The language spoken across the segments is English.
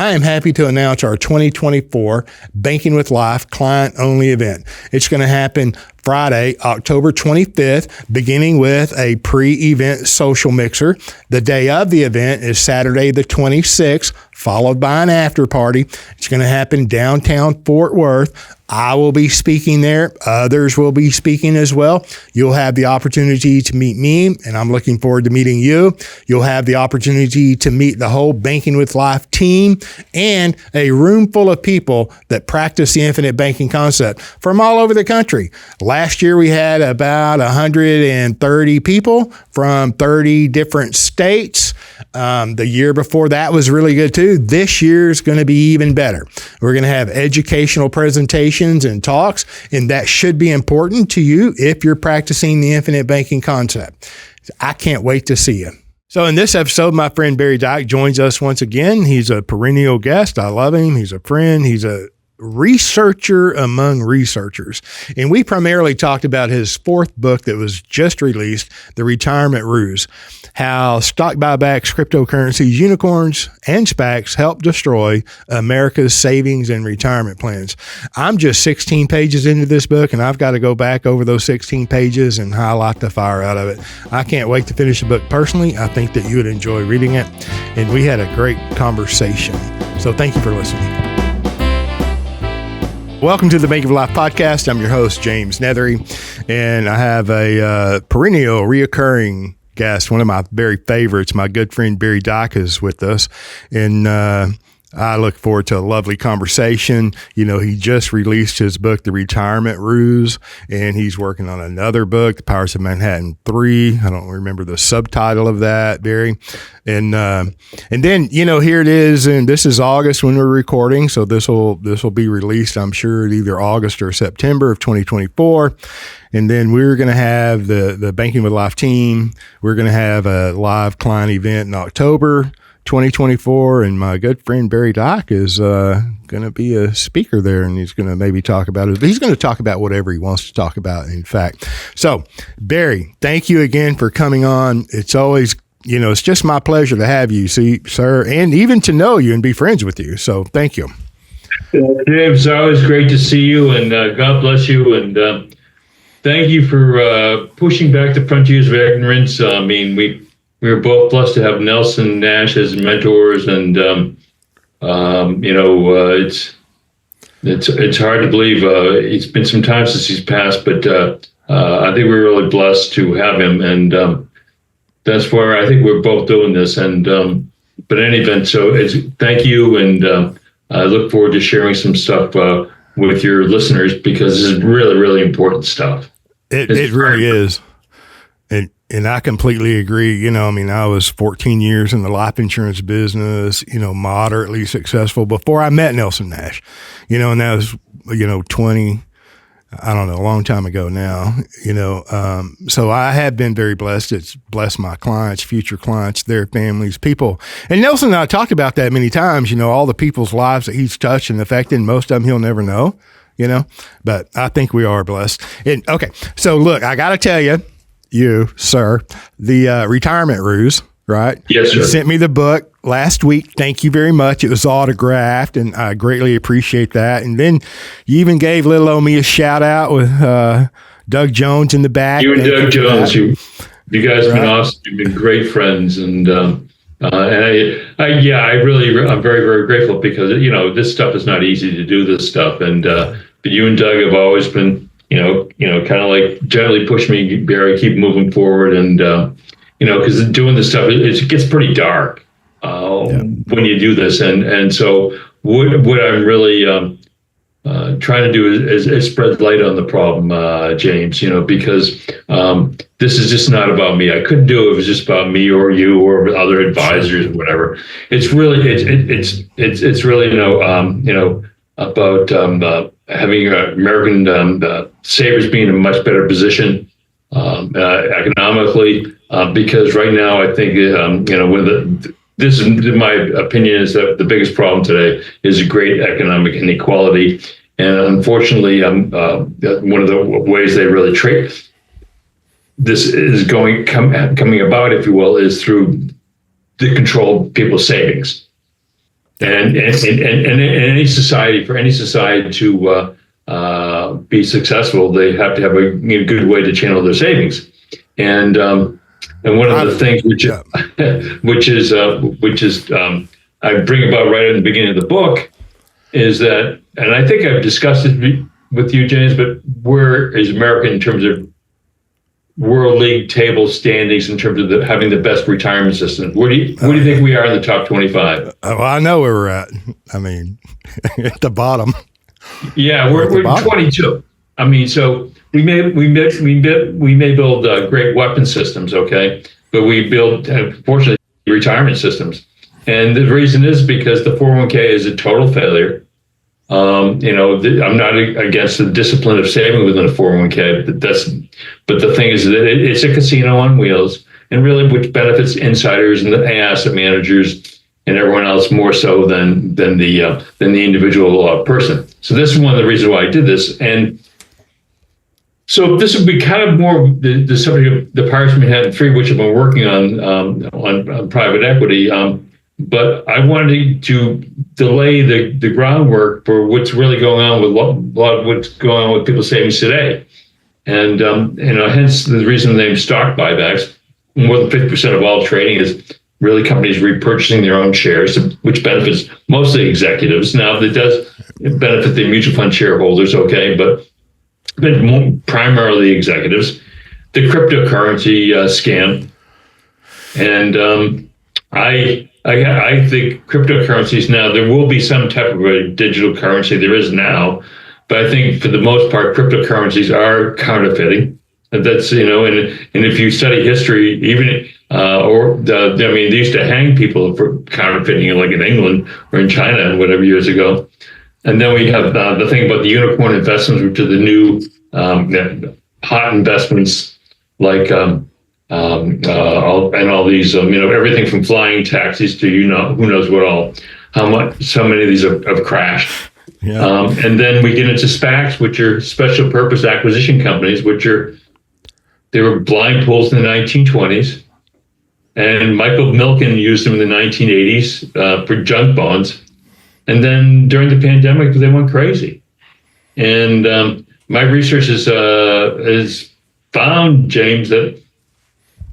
I am happy to announce our 2024 Banking with Life client-only event. It's going to happen Friday, October 25th, beginning with a pre-event social mixer. The day of the event is Saturday the 26th, followed by an after party. It's going to happen downtown Fort Worth. I will be speaking there. Others will be speaking as well. You'll have the opportunity to meet me, and I'm looking forward to meeting you. You'll have the opportunity to meet the whole Banking with Life team and a room full of people that practice the infinite banking concept from all over the country. Last year, we had about 130 people from 30 different states. The year before that was really good too. This year's going to be even better. We're going to have educational presentations and talks, and that should be important to you if you're practicing the infinite banking concept. I can't wait to see you. So in this episode, my friend Barry Dyke joins us once again. He's a perennial guest. I love him. He's a friend. He's a researcher among researchers. And we primarily talked about his fourth book that was just released, The Retirement Ruse, how stock buybacks, cryptocurrencies, unicorns, and SPACs help destroy America's savings and retirement plans. I'm just 16 pages into this book, and I've got to go back over those 16 pages and highlight the fire out of it. I can't wait to finish the book personally. I think that you would enjoy reading it. And we had a great conversation. So thank you for listening. Welcome to the Banking with Life podcast. I'm your host, James Neathery, and I have a perennial, reoccurring guest, one of my very favorites. My good friend Barry Dyke is with us, and I look forward to a lovely conversation. You know, he just released his book, The Retirement Ruse, and he's working on another book, The Powers of Manhattan 3. I don't remember the subtitle of that, Barry. And then, you know, here it is, and this is August when we're recording, so this will be released, I'm sure, either August or September of 2024. And then we're going to have the Banking with Life team. We're going to have a live client event in October 2024, and my good friend Barry Dyke is going to be a speaker there, and he's going to maybe talk about it. He's going to talk about whatever he wants to talk about, in fact. So, Barry, thank you again for coming on. It's always, you know, it's just my pleasure to have you, see, sir, and even to know you and be friends with you. So, thank you. James, it's always great to see you, and God bless you, and thank you for pushing back the frontiers of ignorance. I mean, we were both blessed to have Nelson Nash as mentors, and you know, it's hard to believe. It's been some time since he's passed, but I think we're really blessed to have him, and that's where I think we're both doing this. And but in any event, so thank you, and I look forward to sharing some stuff with your listeners, because this is really, really important stuff. It really is. And I completely agree. You know, I mean, I was 14 years in the life insurance business, you know, moderately successful before I met Nelson Nash, you know, and that was, you know, a long time ago now, you know. So I have been very blessed. It's blessed my clients, future clients, their families, people. And Nelson and I talked about that many times, you know, all the people's lives that he's touched and affected, and most of them he'll never know, you know, but I think we are blessed. And okay. So look, I got to tell you, sir, the Retirement Ruse, right? Yes, sir. You sent me the book last week. Thank you very much. It was autographed, and I greatly appreciate that. And then you even gave little old me a shout out with Doug Jones in the back. You and Doug Jones, you guys have been awesome. You've been great friends, and I'm very, very grateful, because you know, this stuff is not easy to do, this stuff, and but you and Doug have always been, you know, kind of like gently push me, Barry, keep moving forward. And, you know, because doing this stuff, it gets pretty dark when you do this. And so what I'm really trying to do is spread light on the problem, James, you know, because this is just not about me. I couldn't do it if it was just about me or you or other advisors or whatever. It's really, it's really, you know, about having American savers being in a much better position economically, because right now I think you know, this is my opinion, is that the biggest problem today is great economic inequality, and unfortunately, one of the ways they really trade this is coming about, if you will, is through the control of people's savings. And any society, for any society to be successfy, they have to have a good way to channel their savings. And one of the things which is I bring about right in the beginning of the book is that, and I think I've discussed it with you, James, but where is America in terms of World League table standings in terms of having the best retirement system? Where do you think we are in the top 25? Well, I know where we're at. I mean, at the bottom. Yeah, we're 22. I mean, so we may build great weapon systems, okay, but we build, fortunately, retirement systems, and the reason is because the 401k is a total failure. I'm not against the discipline of saving within a 401k, but the thing is that it's a casino on wheels, and really which benefits insiders and the asset managers and everyone else more so than the individual person. So this is one of the reasons why I did this. And so this would be kind of more the subject of the Pirates of Manhattan 3, which I've been working on private equity. But I wanted to delay the groundwork for what's really going on with a lot of what's going on with people's savings today. And hence the reason the name Stock Buybacks. More than 50% of all trading is really companies repurchasing their own shares, which benefits mostly executives. Now, it does benefit the mutual fund shareholders, okay, but primarily executives. The cryptocurrency scam, and I think cryptocurrencies now, there will be some type of a digital currency. There is now, but I think for the most part, cryptocurrencies are counterfeiting. And that's, and if you study history, even they used to hang people for counterfeiting, like in England or in China, whatever years ago. And then we have the thing about the unicorn investments, which are the new hot investments, like all these, everything from flying taxis to who knows what all. So many of these have crashed. Yeah. And then we get into SPACs, which are special purpose acquisition companies, they were blind pools in the 1920s. And Michael Milken used them in the 1980s for junk bonds. And then during the pandemic, they went crazy. And my research has found, James, that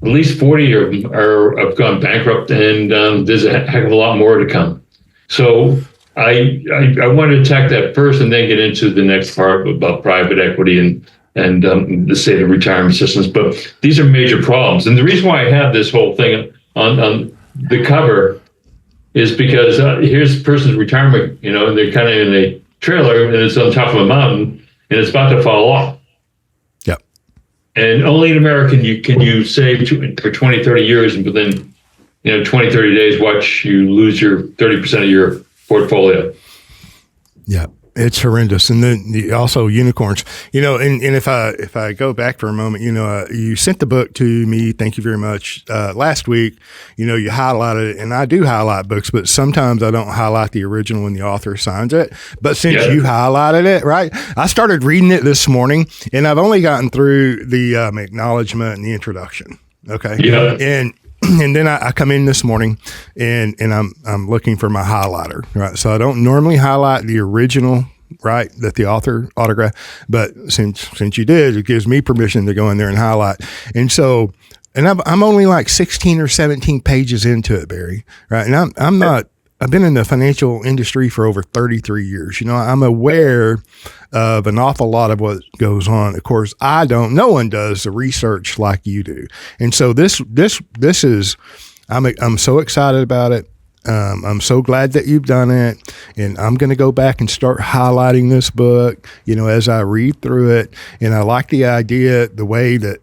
at least 40 have gone bankrupt, and there's a heck of a lot more to come. So I want to attack that first, and then get into the next part about private equity and the state of retirement systems. But these are major problems, and the reason why I have this whole thing on the cover is because here's a person's retirement, and they're kind of in a trailer, and it's on top of a mountain, and it's about to fall off. Yep. And only in America can you save for 20, 30 years, and within 20, 30 days, watch you lose your 30% of your portfolio. Yeah. It's horrendous. And then also unicorns, and if I go back for a moment, you sent the book to me. Thank you very much. Last week, you highlighted it, and I do highlight books, but sometimes I don't highlight the original when the author signs it. But since you highlighted it, right, I started reading it this morning, and I've only gotten through the acknowledgement and the introduction. Okay. Yeah. And then I come in this morning and I'm looking for my highlighter, right? So I don't normally highlight the original, right, that the author autographed, but since you did, it gives me permission to go in there and highlight. And so, and I'm only like 16 or 17 pages into it, Barry, right? And I've been in the financial industry for over 33 years. I'm aware of an awful lot of what goes on. Of course, no one does the research like you do. And so this is, I'm so excited about it. I'm so glad that you've done it, and I'm going to go back and start highlighting this book, as I read through it. And I like the idea, the way that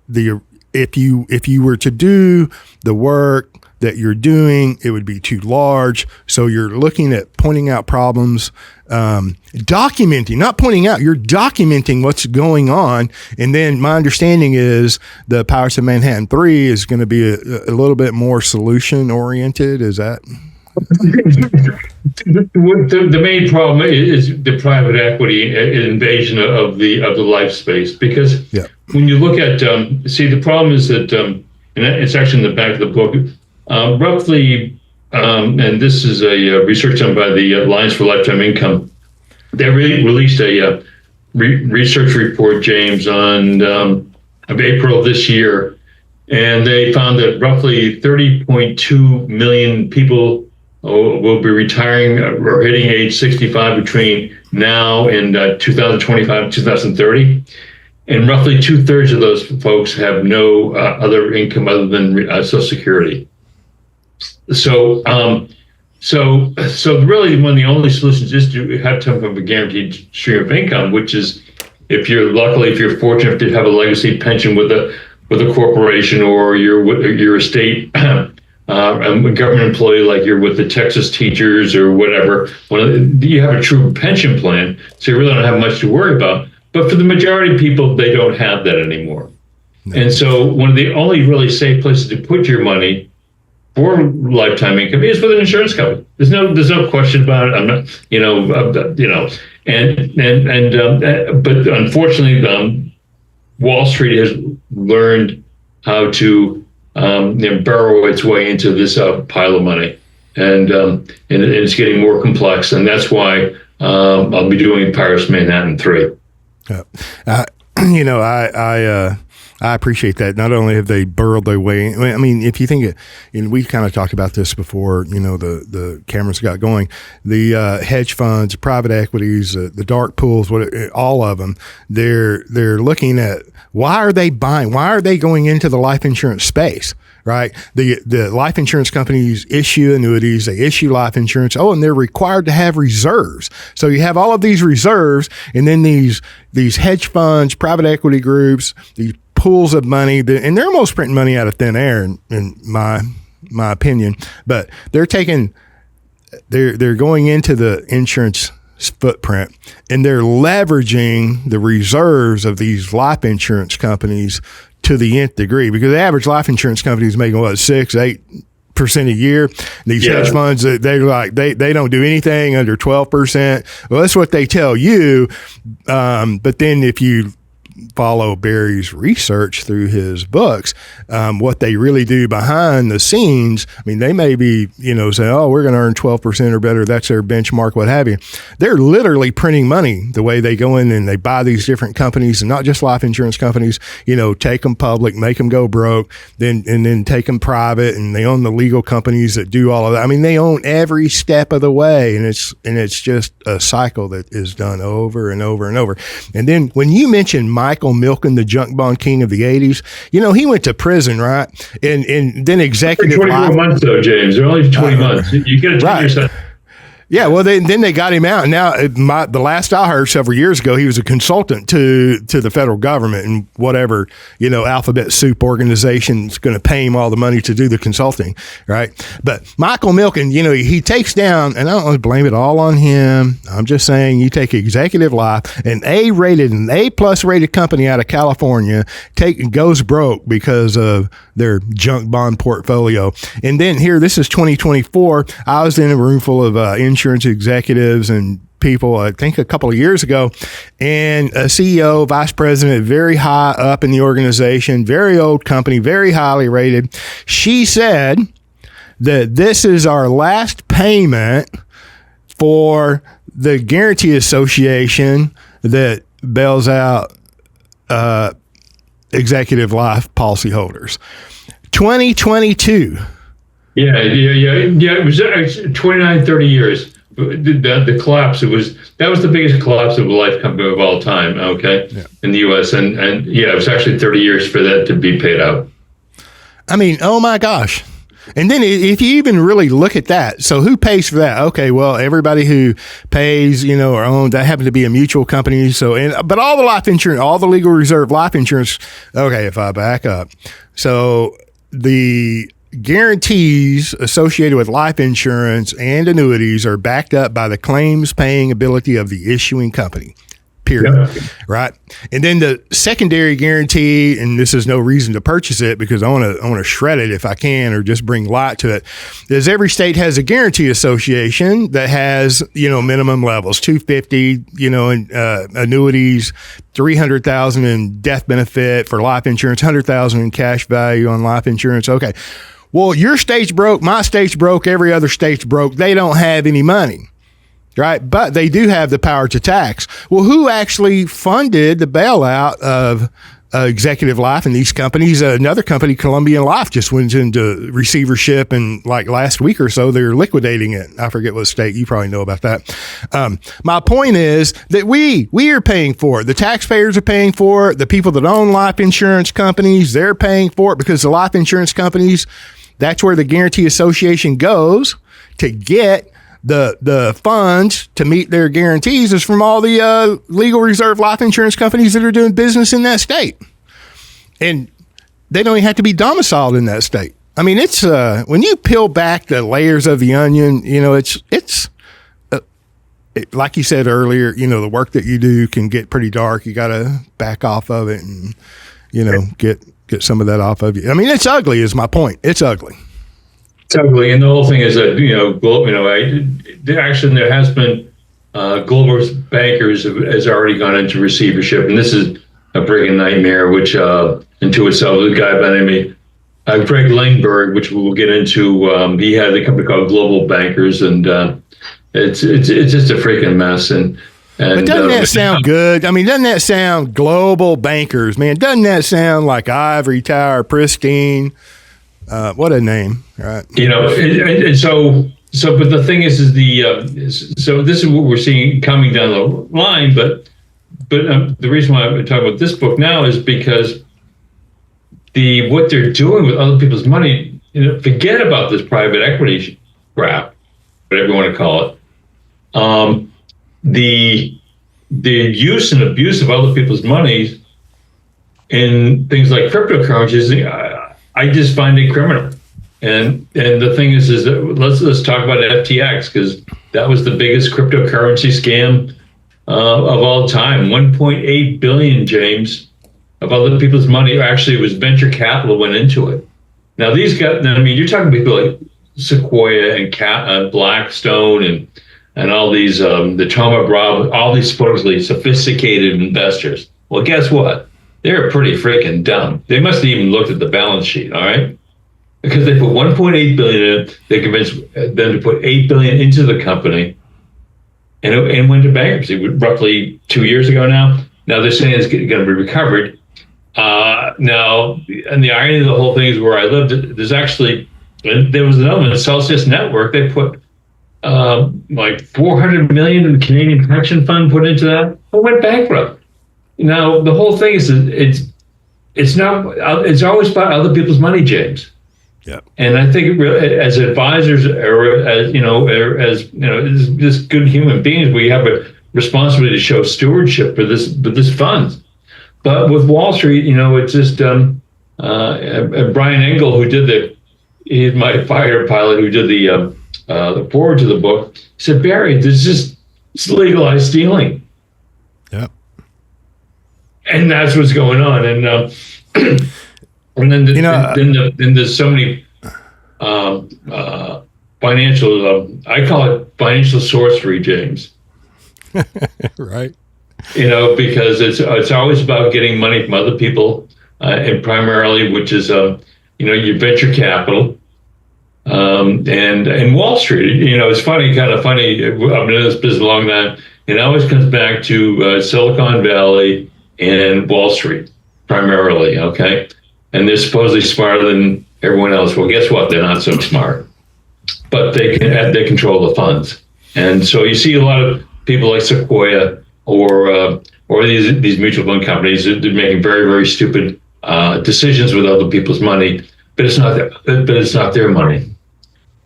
if you were to do the work that you're doing, it would be too large. So you're looking at pointing out problems, documenting, not pointing out, you're documenting what's going on. And then my understanding is the Pirates of Manhattan 3 is going to be a little bit more solution oriented. Is that? The main problem is the private equity invasion of the life space, because when you look at, the problem is that, and it's actually in the back of the book, roughly and this is a research done by the Alliance for Lifetime Income. They released a research report, James, on of April this year, and they found that roughly 30.2 million people will be retiring or hitting age 65 between now and 2025 and 2030. And roughly 2/3 of those folks have no other income other than Social Security. So really, one of the only solutions is to have some of a guaranteed stream of income, which is if you're fortunate to have a legacy pension with a corporation, or you're a state a government employee, like you're with the Texas teachers or whatever. You have a true pension plan, so you really don't have much to worry about. But for the majority of people, they don't have that anymore. No. And so one of the only really safe places to put your money for lifetime income is with an insurance company. There's no question about it. I'm not, but unfortunately, Wall Street has learned how to burrow its way into this pile of money, and it's getting more complex. And that's why I'll be doing Paris Manhattan 3. I appreciate that. Not only have they burrowed their way, I mean, if you think, and we kind of talked about this before, the cameras got going, the hedge funds, private equities, the dark pools, all of them, they're looking at why are they buying? Why are they going into the life insurance space? Right? The life insurance companies issue annuities, they issue life insurance. Oh, and they're required to have reserves. So you have all of these reserves, and then these hedge funds, private equity groups, these pools of money, and they're almost printing money out of thin air, in my opinion. But they're going into the insurance footprint, and they're leveraging the reserves of these life insurance companies to the nth degree, because the average life insurance company is making 6-8% a year. These hedge funds, they don't do anything under 12%. Well, that's what they tell you. But then if you follow Barry's research through his books, what they really do behind the scenes, I mean, they may be, say, oh, we're going to earn 12% or better. That's their benchmark, what have you. They're literally printing money the way they go in and they buy these different companies, and not just life insurance companies, take them public, make them go broke, then take them private, and they own the legal companies that do all of that. I mean, they own every step of the way, and it's just a cycle that is done over and over and over. And then when you mention Michael Milken, the junk bond king of the 80s, he went to prison, right? And then executive 24 months though, James. They're only 20 months. You get to take yourself. Yeah, well, then they got him out. And now, the last I heard several years ago, he was a consultant to the federal government, and whatever, alphabet soup organization is going to pay him all the money to do the consulting, right? But Michael Milken, he takes down, and I don't want to blame it all on him. I'm just saying, you take Executive Life, an A+ rated company out of California, goes broke because of their junk bond portfolio. And then here, this is 2024. I was in a room full of insurance executives and people, I think a couple of years ago, and a CEO, vice president, very high up in the organization, very old company, very highly rated. She said that this is our last payment for the Guarantee Association that bails out Executive Life policyholders. 2022. Yeah. It was 29, 30 years. The collapse, that was the biggest collapse of a life company of all time, okay, in the U.S. And it was actually 30 years for that to be paid out. I mean, oh my gosh. And then if you even really look at that, so who pays for that? Okay, well, everybody who pays, or owns, that happen to be a mutual company. But all the life insurance, all the legal reserve life insurance, okay, if I back up. So the guarantees associated with life insurance and annuities are backed up by the claims paying ability of the issuing company. Period. Yeah. Right. And then the secondary guarantee, and this is no reason to purchase it because I want to shred it if I can, or just bring light to it, is every state has a guarantee association that has, minimum levels, $250, in annuities, $300,000 in death benefit for life insurance, $100,000 in cash value on life insurance. Okay. Well, your state's broke, my state's broke, every other state's broke. They don't have any money, right? But they do have the power to tax. Well, who actually funded the bailout of Executive Life and these companies? Another company, Columbian Life, just went into receivership, and like last week or so, they're liquidating it. I forget what state. You probably know about that. My point is that we are paying for it. The taxpayers are paying for it. The people that own life insurance companies, they're paying for it, because the life insurance companies, that's where the Guarantee Association goes to get the funds to meet their guarantees, is from all the legal reserve life insurance companies that are doing business in that state. And they don't even have to be domiciled in that state. I mean, it's when you peel back the layers of the onion, it's like you said earlier, the work that you do can get pretty dark. You got to back off of it and, get some of that off of you. I mean, it's ugly is my point. It's ugly. It's ugly, and the whole thing is that actually there has been global bankers has already gone into receivership, and this is a friggin' nightmare. Which into itself, a guy by the name of Greg Langberg, which we'll get into. He had a company called Global Bankers, and it's just a freaking mess. But doesn't that sound good? I mean, doesn't that sound global bankers, man? Doesn't that sound like Ivory Tower, pristine? What a name, right? And so, but the thing is so this is what we're seeing coming down the line. But the reason why I'm talking about this book now is because what they're doing with other people's money. Forget about this private equity crap, whatever you want to call it. The use and abuse of other people's money in things like cryptocurrencies. I just find it criminal, and the thing is that let's talk about FTX, because that was the biggest cryptocurrency scam of all time. 1.8 billion, James, of other people's money. Actually, it was venture capital went into it. Now these guys, I mean, you're talking people like Sequoia and Blackstone and all these the Thoma Bravo, all these supposedly sophisticated investors. Well, guess what? They're pretty freaking dumb. They must have even looked at the balance sheet, all right? Because they put 1.8 billion in it. They convinced them to put 8 billion into the company, and it went to bankruptcy roughly 2 years ago now. Now they're saying it's going to be recovered. Now, and the irony of the whole thing is where I lived, there was another one, the Celsius Network. They put like 400 million in the Canadian pension fund put into that. It went bankrupt. Now the whole thing is it's always about other people's money, James. Yeah. And I think as advisors, or as just good human beings, we have a responsibility to show stewardship for this fund. But with Wall Street, it's just Brian Engel, he's my fighter pilot who did the forward to the book. He said, Barry, it's legalized stealing. Yeah. And that's what's going on, and then there's so many financial. I call it financial sorcery, James. Right. Because it's always about getting money from other people, and primarily, which is your venture capital, and Wall Street. It's kind of funny. I've been in this business a long time. It always comes back to Silicon Valley and Wall Street, primarily, okay? And they're supposedly smarter than everyone else. Well, guess what? They're not so smart. But they control the funds. And so you see a lot of people like Sequoia or these mutual fund companies, they're making very, very stupid decisions with other people's money, but it's not their money.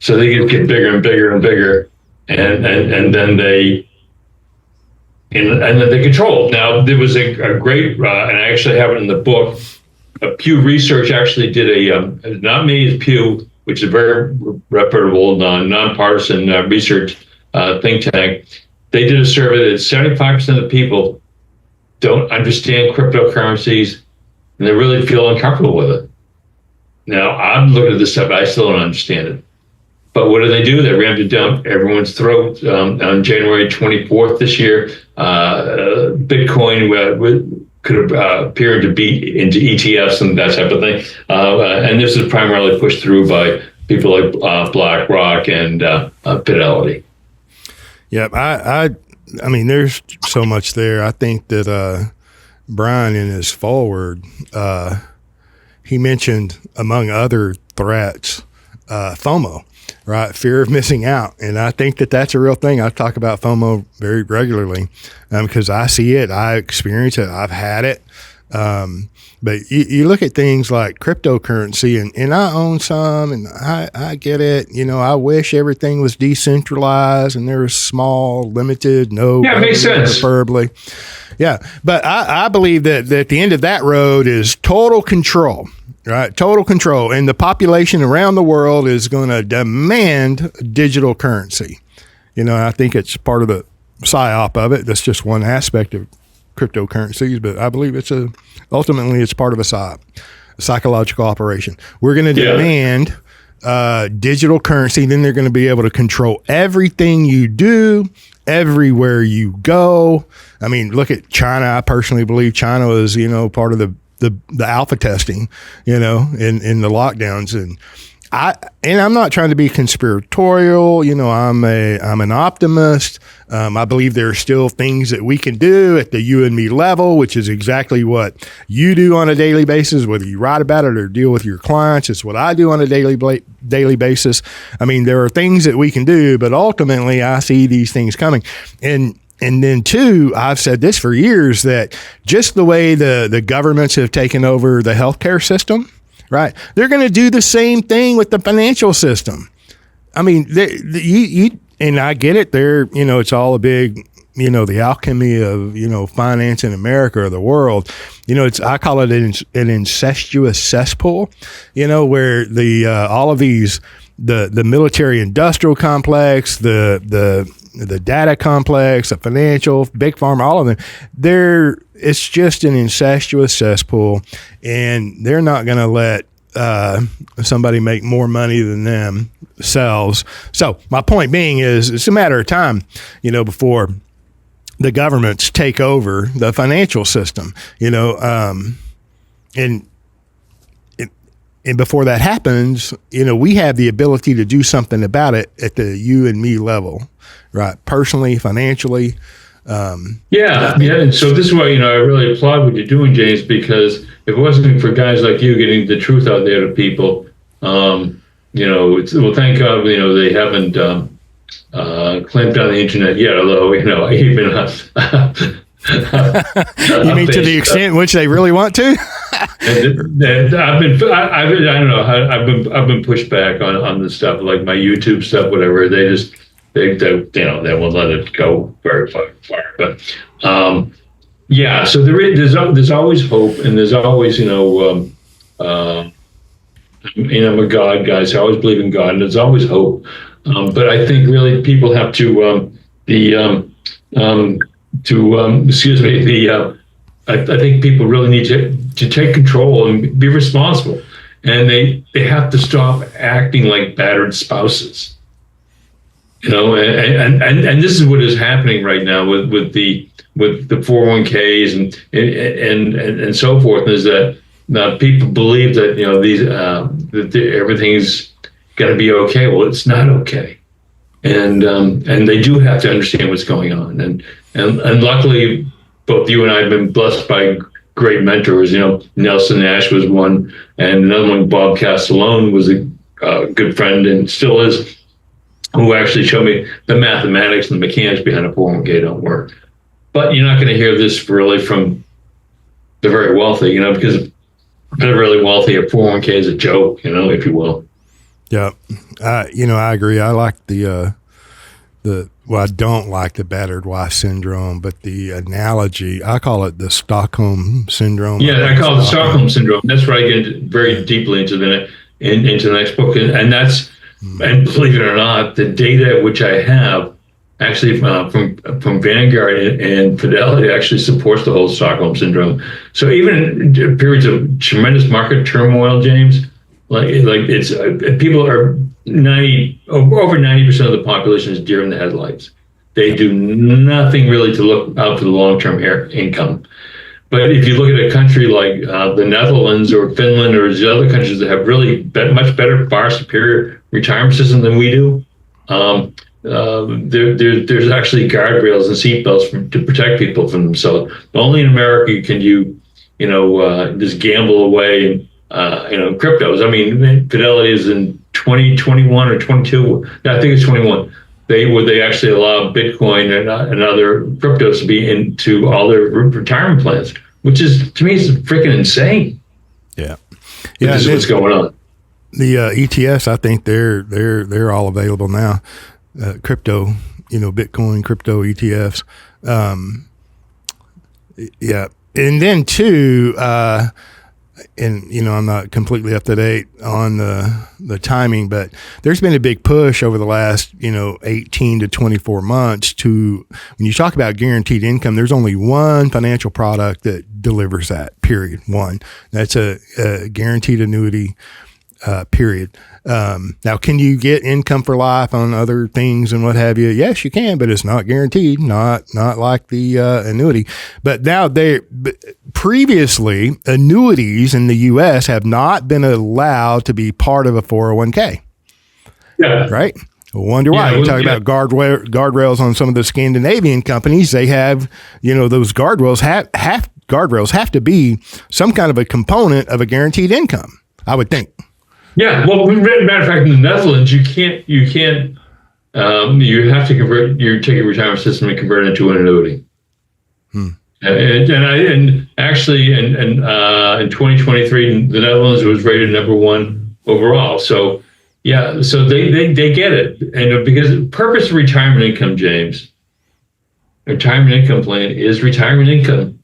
So they get bigger and bigger and bigger, and then they control. Now, there was a great, and I actually have it in the book, Pew Research actually did not me, it's Pew, which is a very reputable, nonpartisan research think tank. They did a survey that 75% of the people don't understand cryptocurrencies, and they really feel uncomfortable with it. Now, I'm looking at this stuff, I still don't understand it. But what do? They rammed it down everyone's throat on January 24th this year. Bitcoin could appear to be into ETFs and that type of thing. And this is primarily pushed through by people like BlackRock and Fidelity. Yeah, I mean, there's so much there. I think that Brian, in his forward, he mentioned, among other threats, FOMO, right? Fear of missing out. And I think that that's a real thing. I talk about FOMO very regularly because I see it. I experience it. I've had it. But you look at things like cryptocurrency, and I own some, and I get it. I wish everything was decentralized and there was small, limited, no. Yeah, it makes sense. Preferably. Yeah. But I believe that at the end of that road is total control, right? Total control. And the population around the world is going to demand digital currency. I think it's part of the psyop of it. That's just one aspect of cryptocurrencies, but I believe ultimately it's part of a psychological operation. We're going to demand digital currency. Then they're going to be able to control everything you do, everywhere you go. I mean, look at China. I personally believe China is, part of the alpha testing, in the lockdowns. And I'm not trying to be conspiratorial. I'm an optimist. I believe there are still things that we can do at the you and me level, which is exactly what you do on a daily basis, whether you write about it or deal with your clients. It's what I do on a daily basis. I mean, there are things that we can do, but ultimately I see these things coming. And then two, I've said this for years, that just the way the governments have taken over the healthcare system, right? They're going to do the same thing with the financial system. I mean, and I get it. It's all a big, the alchemy of, finance in America or the world. I call it an incestuous cesspool, where all of these, the military industrial complex, the data complex, the financial, big pharma, all of them, it's just an incestuous cesspool, and they're not going to let somebody make more money than themselves. So my point being is, it's a matter of time, before the governments take over the financial system, and before that happens, we have the ability to do something about it at the you and me level, right? Personally, financially. And so this is why, I really applaud what you're doing, James, because if it wasn't for guys like you getting the truth out there to people, well, thank God, they haven't clamped down the internet yet, although, even you mean to the extent in which they really want to? I've been pushed back on the stuff, like my YouTube stuff, whatever. They won't let it go very far. But so there's always hope, and there's always I'm a God guy, so I always believe in God, and there's always hope. But I think really people have to I think people really need to take control and be responsible, and they have to stop acting like battered spouses. And this is what is happening right now with the 401ks and so forth, is that people believe that everything's going to be okay. Well, it's not okay, and they do have to understand what's going on. And luckily, both you and I have been blessed by great mentors. Nelson Nash was one, and another one, Bob Castellone, was a good friend and still is, who actually showed me the mathematics and the mechanics behind a 401k don't work. But you're not going to hear this really from the very wealthy, because the really wealthy, a 401k is a joke, if you will. Yeah. I agree. I like I don't like the battered wife syndrome, but the analogy, I call it the Stockholm syndrome. Yeah, I call it the Stockholm syndrome. That's where I get very deeply into the next book. And that's, and believe it or not, the data which I have actually from Vanguard and Fidelity actually supports the whole Stockholm syndrome. So even in periods of tremendous market turmoil, James, like it's people are over 90% of the population is deer in the headlights. They do nothing really to look out for the long-term income. But if you look at a country like the Netherlands or Finland or the other countries that have really much better, far superior retirement system than we do, there's actually guardrails and seatbelts to protect people from themselves. Only in America can you just gamble away, cryptos. I mean, Fidelity is in 2021 or 22. I think it's 21. They actually allow Bitcoin and other cryptos to be into all their retirement plans, which is, to me, is freaking insane. Yeah, This is what's going on. The ETFs, I think they're all available now. Crypto, Bitcoin, crypto ETFs. Yeah, and then too. And I'm not completely up to date on the timing, but there's been a big push over the last 18 to 24 months to, when you talk about guaranteed income, there's only one financial product that delivers that. Period. One. That's a guaranteed annuity. Period. Now, can you get income for life on other things and what have you? Yes, you can, but it's not guaranteed. Not like the annuity. But now previously, annuities in the U.S. have not been allowed to be part of a 401k. Yeah. Right. I wonder why. You talk about guardrails on some of the Scandinavian companies. They have, those guardrails guardrails have to be some kind of a component of a guaranteed income, I would think. Yeah, well, matter of fact, in the Netherlands, you have to convert your ticket retirement system and convert it into an annuity. And actually, in 2023, the Netherlands was rated #1 overall. So yeah, so they get it, and because the purpose of retirement income, James, retirement income plan is retirement income.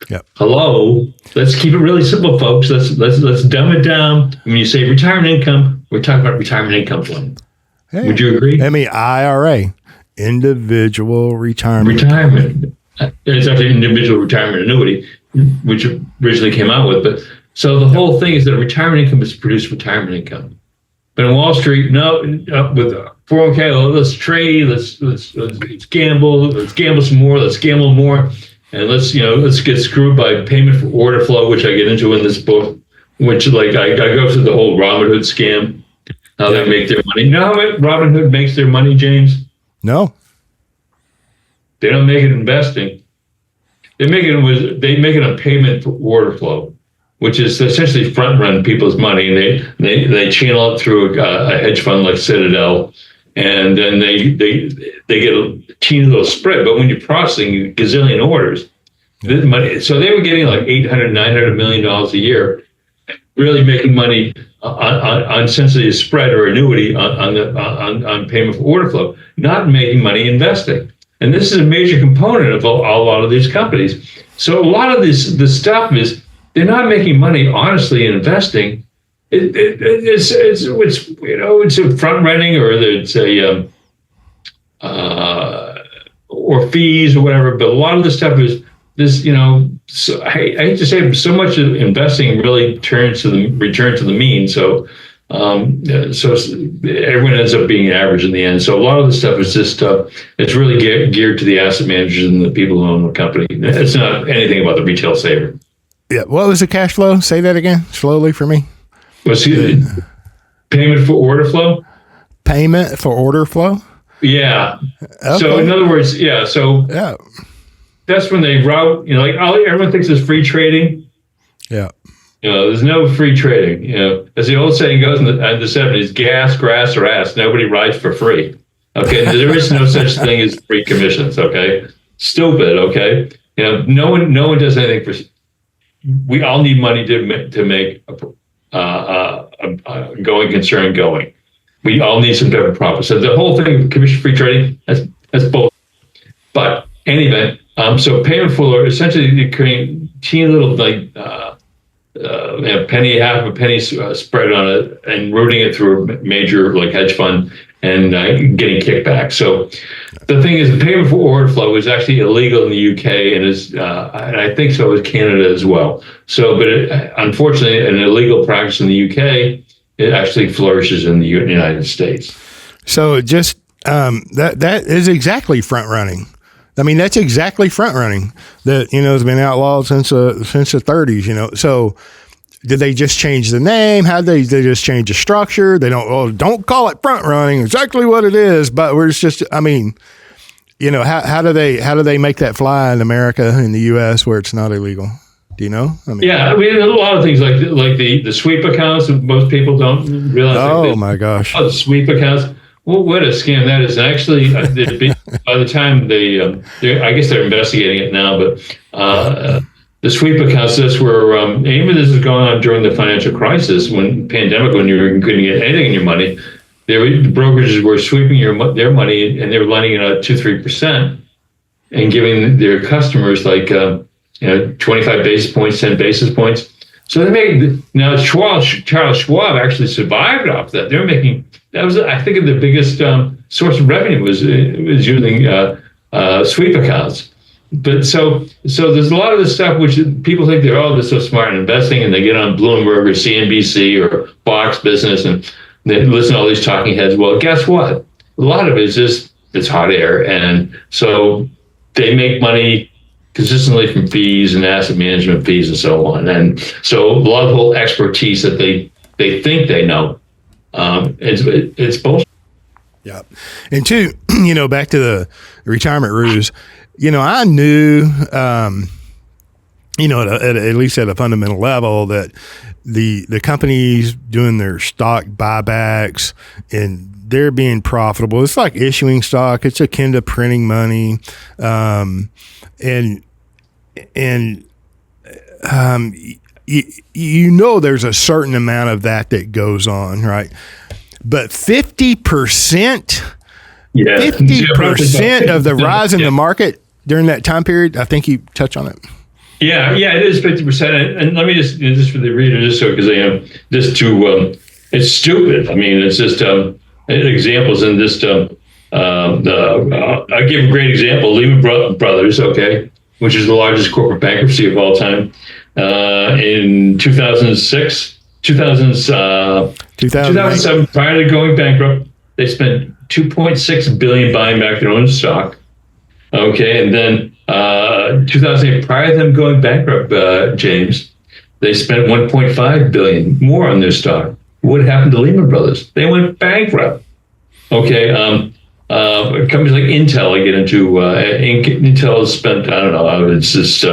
Yep. Hello. Let's keep it really simple, folks. Let's dumb it down. When you say retirement income, we're talking about retirement income plan. Hey, would you agree? I mean, IRA, individual retirement. It's actually individual retirement annuity, which originally came out with. But so the whole thing is that retirement income is produced retirement income. But in Wall Street, no, with 401k, let's trade, let's gamble, some more, let's gamble more. And let's get screwed by payment for order flow, which I get into in this book, which I go through the whole Robinhood scam, how they make their money. You know how Robinhood makes their money, James? No. They don't make it investing. They make it a payment for order flow, which is essentially front run people's money, and they channel it through a hedge fund like Citadel, and then they get a teeny little spread. But when you're processing a gazillion orders, this money, so they were getting like $800-900 million a year, really making money on essentially a spread or annuity on payment for order flow, not making money investing. And this is a major component of a lot of these companies. So a lot of this stuff is they're not making money honestly in investing. It's a front running, or it's or fees or whatever. But a lot of this stuff is this. So I hate to say, so much of investing really returns to the mean. So everyone ends up being average in the end. So a lot of the stuff is just it's really geared to the asset managers and the people who own the company. It's not anything about the retail saver. Yeah. What was the cash flow? Say that again slowly for me. Payment for order flow? Payment for order flow? Yeah. Okay. So in other words, yeah. So yeah, that's when they route, everyone thinks it's free trading. Yeah. There's no free trading. As the old saying goes in the 70s, gas, grass, or ass. Nobody rides for free. Okay. There is no such thing as free commissions. Okay. Stupid. Okay. No one does anything for. We all need money to make a going concern going. We all need some type of profit. So the whole thing of commission-free trading, that's both. But anyway, so payment for essentially you're creating teeny little penny, half of a penny spread on it, and routing it through a major hedge fund and getting kickback. So the thing is, the payment for order flow is actually illegal in the UK, and and I think so is Canada as well. So, but unfortunately, an illegal practice in the UK, it actually flourishes in the United States. So just that is exactly front running. I mean, that's exactly front running that, has been outlawed since the 30s, So did they just change the name? How did they just change the structure? They don't call it front running, exactly what it is, but how do they make that fly in America, in the US, where it's not illegal? Do you know? A lot of things like the sweep accounts that most people don't realize. Oh my gosh! The sweep accounts. Well, what a scam that is! And actually, by the time I guess they're investigating it now. But the sweep accounts, this were even this is going on during the financial crisis, when you couldn't get anything in your money. The brokerages were sweeping their money, and they were lending it at 2-3%, and giving their customers 25 basis points, 10 basis points. So Charles Schwab actually survived off that. They're making, I think, the biggest source of revenue was using sweep accounts. But so there's a lot of this stuff which people think they're so smart in investing, and they get on Bloomberg or CNBC or Fox Business and they listen to all these talking heads. Well, guess what? A lot of it is just, it's hot air. And so they make money consistently from fees and asset management fees and so on. And so a lot of the whole expertise that they think they know, it's bullshit. Yeah. And two, back to the retirement ruse, I knew, at least at a fundamental level, that the companies doing their stock buybacks and they're being profitable. It's like issuing stock. It's akin to printing money. There's a certain amount of that goes on, right? But 50% of the rise in the market during that time period, I think you touched on it. Yeah, it is 50%. And let me just for the reader, it's stupid. I mean, it's just examples in this. I give a great example: Lehman Brothers, which is the largest corporate bankruptcy of all time. In 2007, prior to going bankrupt, they spent $2.6 billion buying back their own stock. And then 2008, prior to them going bankrupt, James, they spent $1.5 billion more on their stock. What happened to Lehman Brothers? They went bankrupt. Companies like Intel, I get into. Intel has spent, I don't know, it's just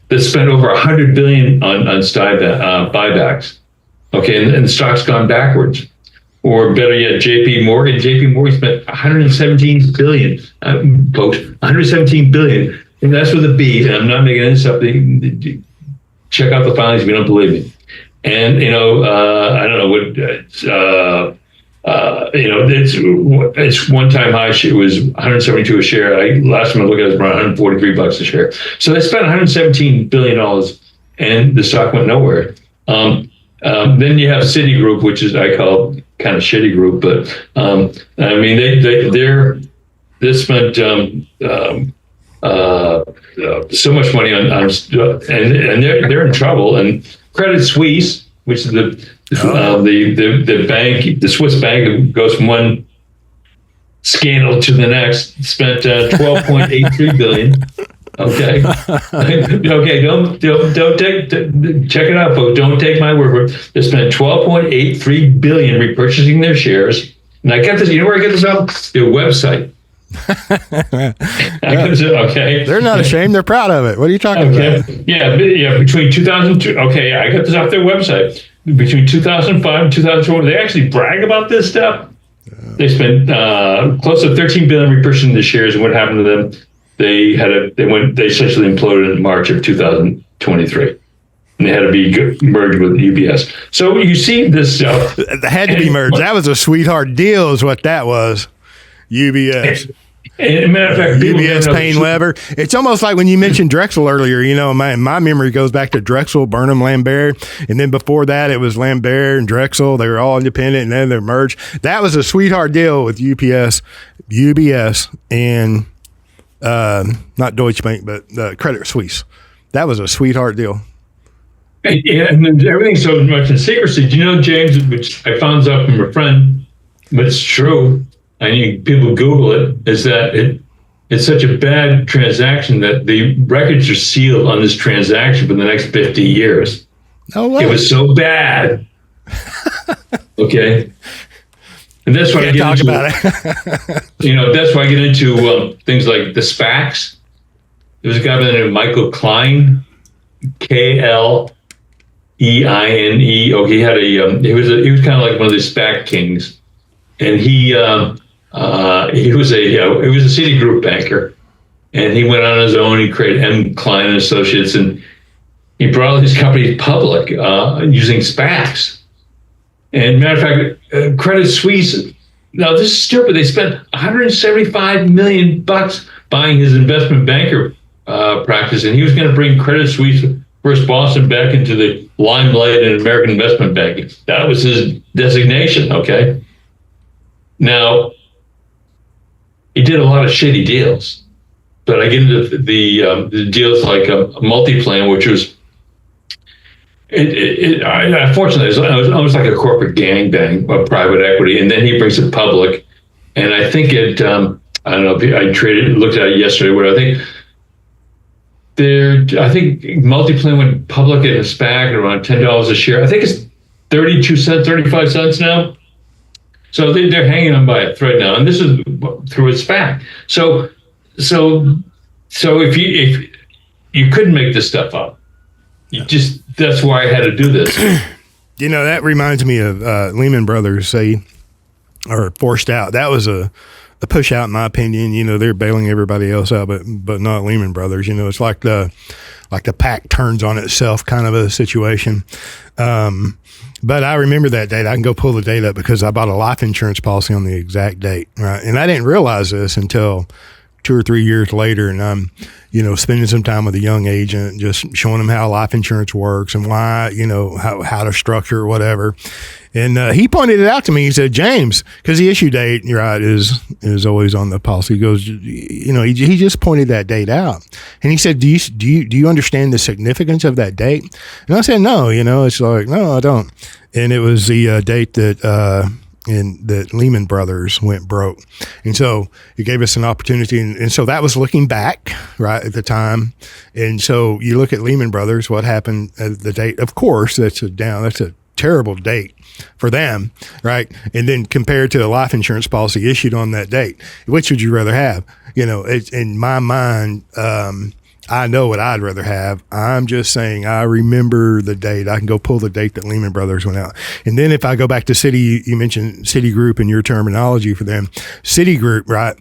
they spent over $100 billion on stock buybacks. And the stock's gone backwards. Or better yet, JP Morgan spent $117 billion, folks, $117 billion, and that's with a B. And I'm not making this up. Check out the filings if you don't believe me. And I don't know what. It's one-time high. It was 172 a share. Last time I looked at it, it was around $143 a share. So they spent $117 billion, and the stock went nowhere. Then you have Citigroup, which is I call kind of shitty group, but they spent so much money on and they're in trouble. And Credit Suisse, which is the bank, the Swiss bank, goes from one scandal to the next, spent $12.83 billion. Don't check it out, folks. Don't take my word for it. They spent $12.83 billion repurchasing their shares. And I get this. You know where I get this off? Their website. They're not ashamed. They're proud of it. What are you talking about? Yeah. Between 2002. I got this off their website. Between 2005 and 2004, they actually brag about this stuff. They spent close to $13 billion repurchasing the shares, and what happened to them? They essentially imploded in March of 2023, and they had to be merged with UBS. So you see this stuff. They had to be merged. That was a sweetheart deal, is what that was. UBS. And a matter of fact, UBS, Payne Weber. It's almost like when you mentioned Drexel earlier. My memory goes back to Drexel, Burnham, Lambert, and then before that it was Lambert and Drexel. They were all independent, and then they merged. That was a sweetheart deal with UBS, and not Deutsche Bank, but Credit Suisse. That was a sweetheart deal. And everything's so much in secrecy. Do you know, James, which I found out from a friend, but it's true, I need people Google it, is that it's such a bad transaction that the records are sealed on this transaction for the next 50 years. Oh, wow. It was so bad. Okay. And that's why I get into about it. That's why I get into things like the SPACs. There was a guy by the name of Michael Klein, Kleine. He had he was kind of like one of the SPAC kings, and he was a Citigroup banker, and he went on his own. He created M. Klein and Associates, and he brought all these companies public using SPACs. And matter of fact, Credit Suisse. Now this is stupid. They spent $175 million buying his investment banker practice, and he was going to bring Credit Suisse First Boston back into the limelight in American investment banking. That was his designation. Okay. Now he did a lot of shitty deals, but I get into the deals like a Multiplan, which was. Unfortunately, it was almost like a corporate gangbang of private equity, and then he brings it public. And I think I don't know if I looked at it yesterday. Where I think Multiplan went public in a SPAC at around $10 a share. I think it's 35 cents now. So they're hanging on by a thread now, and this is through a SPAC. So if you couldn't make this stuff up. That's why I had to do this. That reminds me of Lehman Brothers, or forced out. That was a push out, in my opinion. They're bailing everybody else out, but not Lehman Brothers. It's like the pack turns on itself kind of a situation. But I remember that date. I can go pull the date up because I bought a life insurance policy on the exact date, right? And I didn't realize this until 2 or 3 years later, and I'm, spending some time with a young agent, just showing him how life insurance works and why, how to structure or whatever. And he pointed it out to me. He said, James, because the issue date, you're right, is always on the policy. He goes, he just pointed that date out, and he said, do you understand the significance of that date? And I said, no. It's like, no, I don't. And it was the date that that Lehman Brothers went broke. And so it gave us an opportunity. And so that was looking back, right, at the time. And so you look at Lehman Brothers, what happened at the date. Of course, that's a terrible date for them, right? And then compared to a life insurance policy issued on that date, which would you rather have? It's in my mind, I know what I'd rather have. I'm just saying I remember the date. I can go pull the date that Lehman Brothers went out. And then if I go back to Citi, you mentioned Citigroup in your terminology for them. Citigroup, right?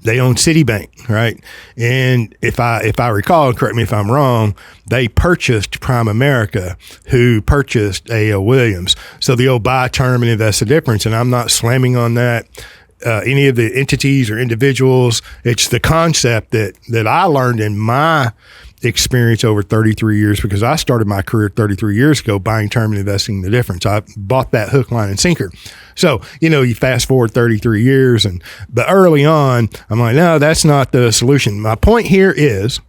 They own Citibank, right? And if I recall, and correct me if I'm wrong, they purchased Prime America, who purchased A.O. Williams. So the old buy term and invest the difference. And I'm not slamming on that. Any of the entities or individuals. It's the concept that I learned in my experience over 33 years, because I started my career 33 years ago buying term and investing the difference. I bought that hook, line, and sinker. So, you fast forward 33 years, but early on, I'm like, no, that's not the solution. My point here is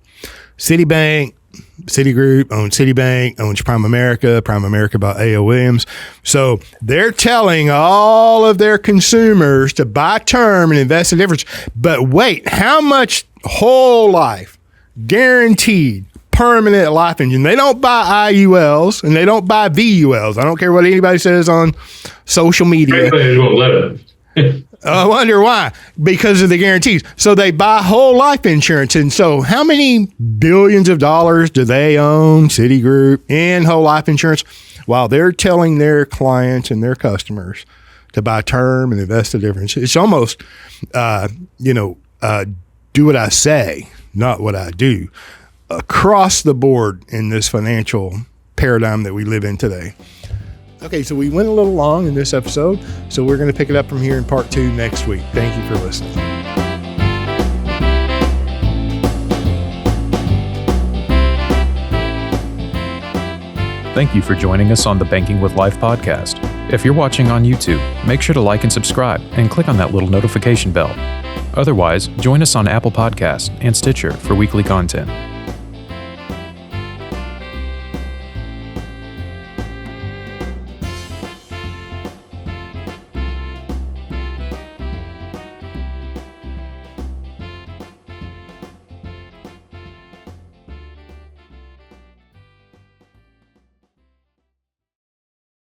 Citigroup owns Citibank, owns Prime America bought A.O. Williams. So they're telling all of their consumers to buy term and invest the difference. But wait, how much whole life, guaranteed, permanent life engine? They don't buy IULs and they don't buy VULs. I don't care what anybody says on social media. They won't let it. I wonder why. Because of the guarantees. So they buy whole life insurance. And so how many billions of dollars do they own, Citigroup, in whole life insurance, while they're telling their clients and their customers to buy term and invest the difference? It's almost, do what I say, not what I do, across the board in this financial paradigm that we live in today. Okay, so we went a little long in this episode, so we're going to pick it up from here in part 2 next week. Thank you for listening. Thank you for joining us on the Banking with Life podcast. If you're watching on YouTube, make sure to like and subscribe and click on that little notification bell. Otherwise, join us on Apple Podcasts and Stitcher for weekly content.